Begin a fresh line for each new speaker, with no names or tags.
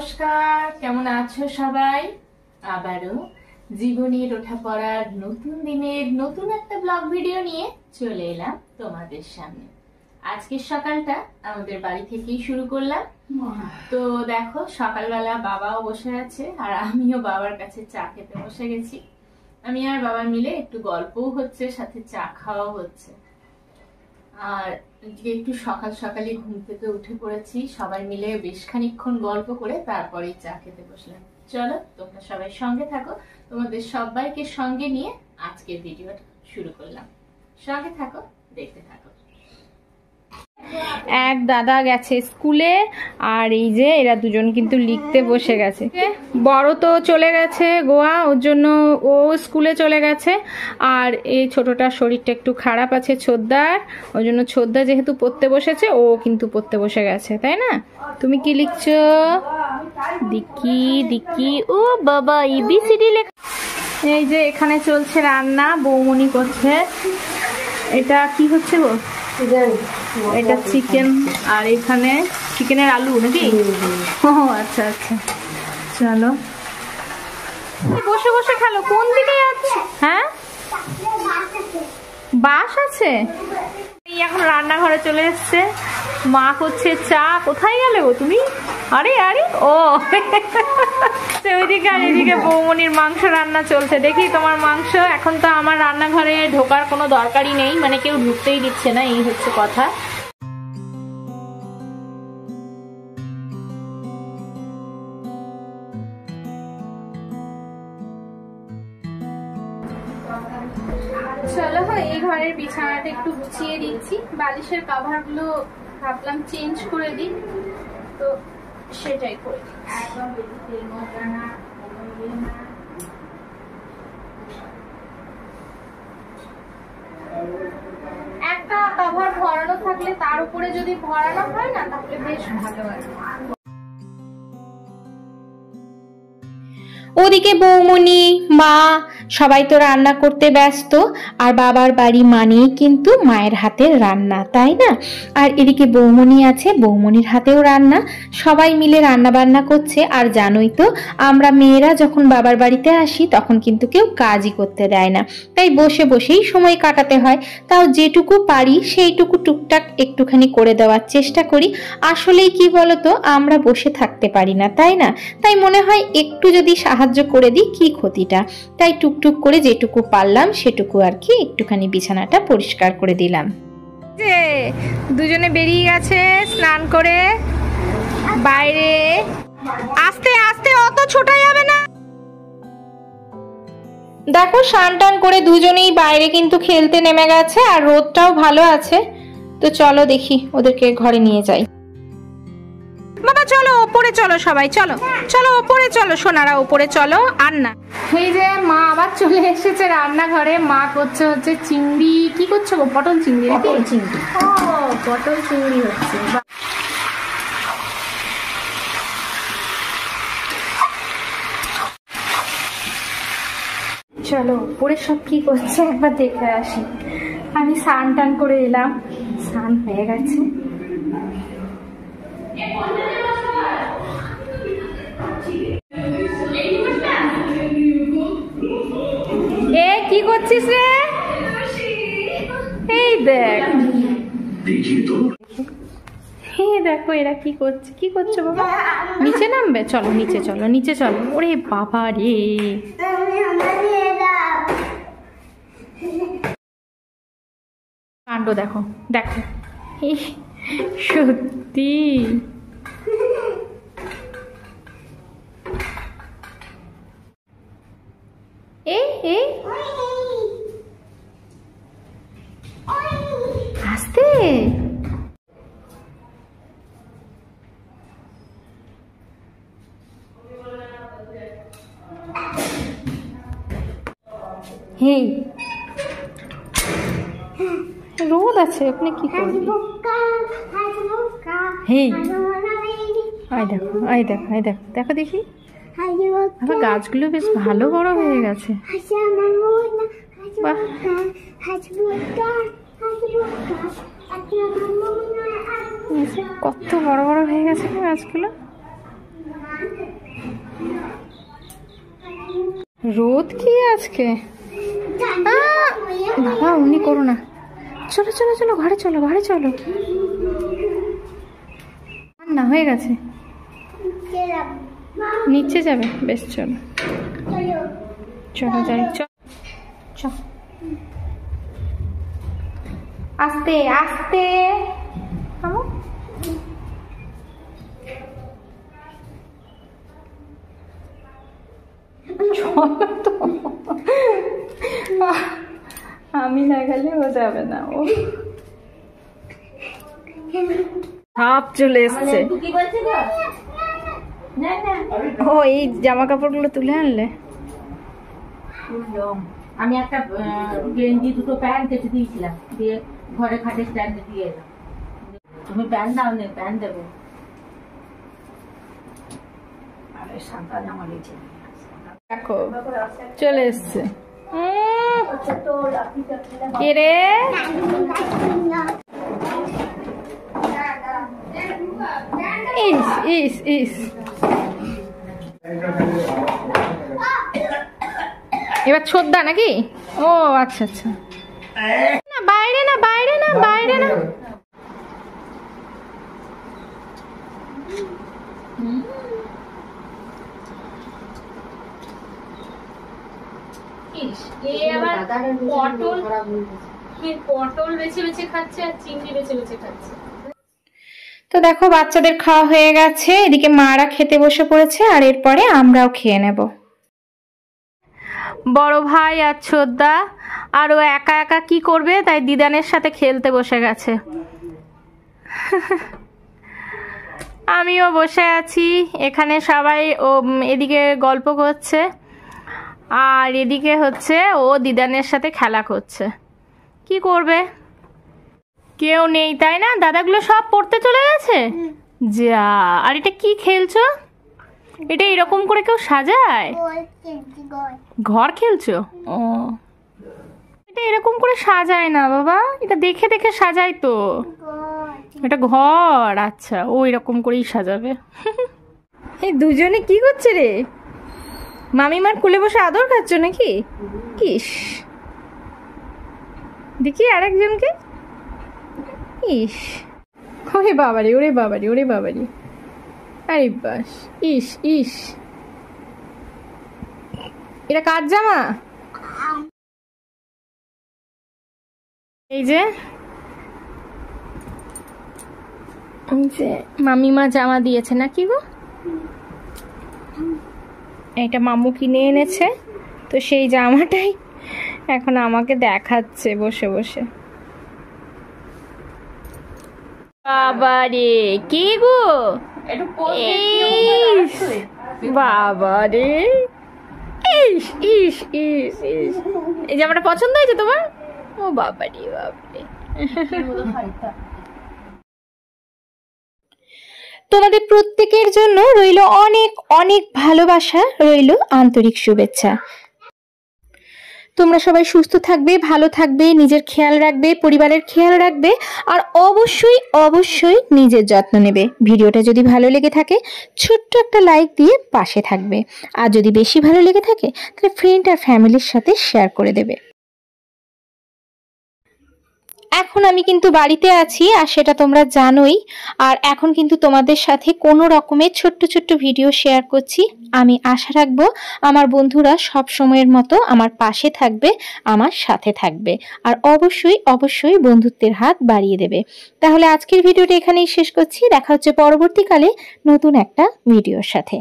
নমস্কার, কেমন আছো সবাই? আবারও জীবনের ওঠা পড়ার নতুন দিনের নতুন একটা ব্লগ ভিডিও নিয়ে চলে এলাম তোমাদের সামনে। আজকের সকালটা আমাদের বাড়ি থেকেই শুরু করলাম। তো দেখো, সকালবেলা বাবাও বসে আছে আর আমিও বাবার কাছে চা খেতে বসে গেছি। আমি আর বাবা মিলে একটু গল্পও হচ্ছে, সাথে চা খাওয়াও হচ্ছে। আর একটু সকাল সকালই ঘুম থেকে উঠে পড়েছি, সবাই মিলে বেশ খানিকক্ষণ গল্প করে তারপরেই চা খেতে বসলাম। চলো তোমরা সবাই সঙ্গে থাকো, তোমাদের সবাইকে সঙ্গে নিয়ে আজকের ভিডিওটা শুরু করলাম। সঙ্গে থাকো, দেখতে থাকো। এক দাদা গেছে স্কুলে, আর এই যে এরা দুজন কিন্তু লিখতে বসে গেছে। বড় তো চলে গেছে গোয়া, ওর জন্য ও স্কুলে চলে গেছে। আর এই ছোটটার শরীরটা একটু খারাপ আছে, ছোদ্দার, ওই জন্য ছোদ্দা যেহেতু পড়তে বসেছে ও কিন্তু পড়তে বসে গেছে, তাই না? তুমি কি লিখছো? দিকি দিকি, ও বাবা এবিসিডি লেখা। এই যে এখানে চলছে রান্না, বৌমনি করছে। এটা কি হচ্ছে গো? এটা চিকেন, আর এখানে চিকেনের আলু নাকি? ও আচ্ছা আচ্ছা, চলো বসে বসে খেলো। কোন দিকে যাচ্ছে? হ্যাঁ, বাস আছে। এখন রান্নাঘরে চলে এসছে, মা করছে চা। কোথায় গেলে গো তুমি? আরে আরে, ও ওইদিকে আর এদিকে বৌমনির মাংস রান্না চলছে। দেখি তোমার মাংস। এখন তো আমার রান্নাঘরে ঢোকার কোনো দরকারই নেই, মানে কেউ ঢুকতেই দিচ্ছে না, এই হচ্ছে কথা। চলো এই ঘরের বিছানাটা একটু গুছিয়ে দিচ্ছি, বালিশের কভার গুলো ভাবলাম চেঞ্জ করে দিই, তো সেটাই করে একটা কভার ভরানো থাকলে তার উপরে যদি ভরানো হয় না, তাহলে বেশ ভালো হয়। ওদিকে বৌমনি, মা সবাই তো রান্না করতে ব্যস্ত। আর বাবার বাড়ি মানেই কিন্তু মায়ের হাতের রান্না, তাই না? আর এদিকে বৌমনি আছে, বৌমনির হাতেও রান্না। সবাই মিলে রান্না বান্না করছে। আর জানোই তো, আমরা মেয়েরা যখন বাবার বাড়িতে আসি তখন কিন্তু কেউ কাজই করতে দেয় না, তাই বসে বসেই সময় কাটাতে হয়। তাও যেটুকু পারি সেইটুকু টুকটাক একটুখানি করে দেওয়ার চেষ্টা করি। আসলেই কি বলতো, আমরা বসে থাকতে পারি না, তাই না? তাই মনে হয় একটু যদি সাহায্য করে দিই, কি ক্ষতিটা। তাই টুকটুক করে যেটুকু পারলাম সেটুকু আর কি একটুখানি বিছানাটা পরিষ্কার করে দিলাম। যে দুজনে বেরিয়ে গেছে স্নান করে বাইরে। আস্তে আস্তে, অত ছোটা যাবে না। দেখো স্নান টান করে দুজনেই বাইরে কিন্তু খেলতে নেমে গেছে, আর রোদটাও ভালো আছে। তো চলো দেখি ওদেরকে ঘরে নিয়ে যাই। বাবা চলো ওপরে চলো, সবাই চলো চলো ওপরে চলো, সোনারা ওপরে চলো। আর না, এই যে মা আবার চলে এসেছে রান্নাঘরে। মা করছে হচ্ছে চিংড়ি। কি করছো গো? পটল চিংড়ি। পটল চিংড়ি, ও পটল চিংড়ি হচ্ছে। চলো উপরে সব কি করছে একবার দেখে আসি। আমি স্নান টান করে এলাম, স্নান হয়ে গেছে। এ কি করছিস রে? এই দেখ, দেখো এরা কি করছে। কি করছো বাবা? নিচে নামবে? চলো নিচে চলো, নিচে চলো। ওরে বাবা রে, কাণ্ড দেখো দেখো, সত্যি আস্তে। হেই, রোদ আছে, আপনি কি করবেন? হেই, আই দেখো আই দেখো আই দেখো, দেখো দেখি। আবার গাছগুলো বেশ ভালো বড় হয়ে গেছে। বাহ, কত বড় বড় হয়ে গেছে গাছগুলো। রোদ কি আজকে? বাবা উনি করো না, চলো চলো চলো ঘরে চলো, ঘরে চলো। না হয়ে গেছে, নিচে যাবে, বেশ চলো চলো যাই, চল আস্তে আস্তে। তো আমি না গেলে ও যাবে না, ও সাপ চলে এসছে। ও এই জামা কাপড়গুলো তুলে আনলে?
আমি একটা গেঞ্জি দুটো প্যান্ট কেটে দিয়েছিলাম, দিয়ে ঘরে খাটে স্ট্যান্ডে দিয়ে এলাম। তুমি প্যান্ট দাও নে, প্যান্ট দেবো।
দেখো চলে এসছে। কে রে? ইস ইস ইস, এবার ছোদ্দা নাকি? ও আচ্ছা আচ্ছা, না বাইরে না, বাইরে না, বাইরে না।
পটল বেছে বেছে খাচ্ছে আর চিংড়ি বেছে বেছে খাচ্ছে।
তো দেখো বাচ্চাদের খাওয়া হয়ে গেছে, এদিকে মারা খেতে বসে পড়েছে, আর এরপরে আমরাও খেয়ে নেব। বড় ভাই আর ছোদ্দা আর ও একা একা কি করবে, তাই দিদানের সাথে খেলতে বসে গেছে। আমিও বসে আছি এখানে, সবাই ও এদিকে গল্প করছে আর এদিকে হচ্ছে ও দিদানের সাথে খেলা করছে। কি করবে, কেউ নেই তাই না? দাদাগুলো সব পড়তে চলে গেছে। যা, আর এটা কি খেলছো? এটা এরকম করে কেউ সাজায়? ঘর খেলছো? ও, এটা এরকম করে সাজায় না বাবা, এটা দেখে দেখে সাজাই তো। এটা ঘর, আচ্ছা ও এরকম করেই সাজাবে। এই দুজনে কি করছে রে? মামিমার কোলে বসে আদর খাচ্ছ নাকি? ইস, দেখি আরেকজনকে। ইস, ওরে বাবারে, ওরে বাবারে, ওরে বাবারে, আরে বাস, ইস ইস, এটা কার জামা? এই যে মামিমা জামা দিয়েছে নাকি গো? এটা মামু কিনে এনেছে, তো সেই জামাটাই এখন আমাকে দেখাচ্ছে বসে বসে। বাবারে কি গো, বাবারে, ইস ইস ইস ইস, এই জামাটা পছন্দ হয়েছে তোমার? ও বাবারে বাবারে। তোমাদের প্রত্যেকের জন্য রইল অনেক অনেক ভালোবাসা, রইল আন্তরিক শুভেচ্ছা। তোমরা সবাই সুস্থ থাকবে, ভালো থাকবে, নিজের খেয়াল রাখবে, পরিবারের খেয়াল রাখবে, আর অবশ্যই অবশ্যই নিজের যত্ন নেবে। ভিডিওটা যদি ভালো লেগে থাকে ছোট্ট একটা লাইক দিয়ে পাশে থাকবে, আর যদি বেশি ভালো লেগে থাকে তাহলে ফ্রেন্ড আর ফ্যামিলির সাথে শেয়ার করে দেবে। এখন আমি কিন্তু বাড়িতে আছি, আর সেটা তোমরা জানোই। আর এখন কিন্তু তোমাদের সাথে কোনো রকমের ছোট্ট ছোট্ট ভিডিও শেয়ার করছি। আমি আশা রাখবো আমার বন্ধুরা সব সময়ের মতো আমার পাশে থাকবে, আমার সাথে থাকবে, আর অবশ্যই অবশ্যই বন্ধুত্বের হাত বাড়িয়ে দেবে। তাহলে আজকের ভিডিওটা এখানেই শেষ করছি, দেখা হচ্ছে পরবর্তীকালে নতুন একটা ভিডিওর সাথে।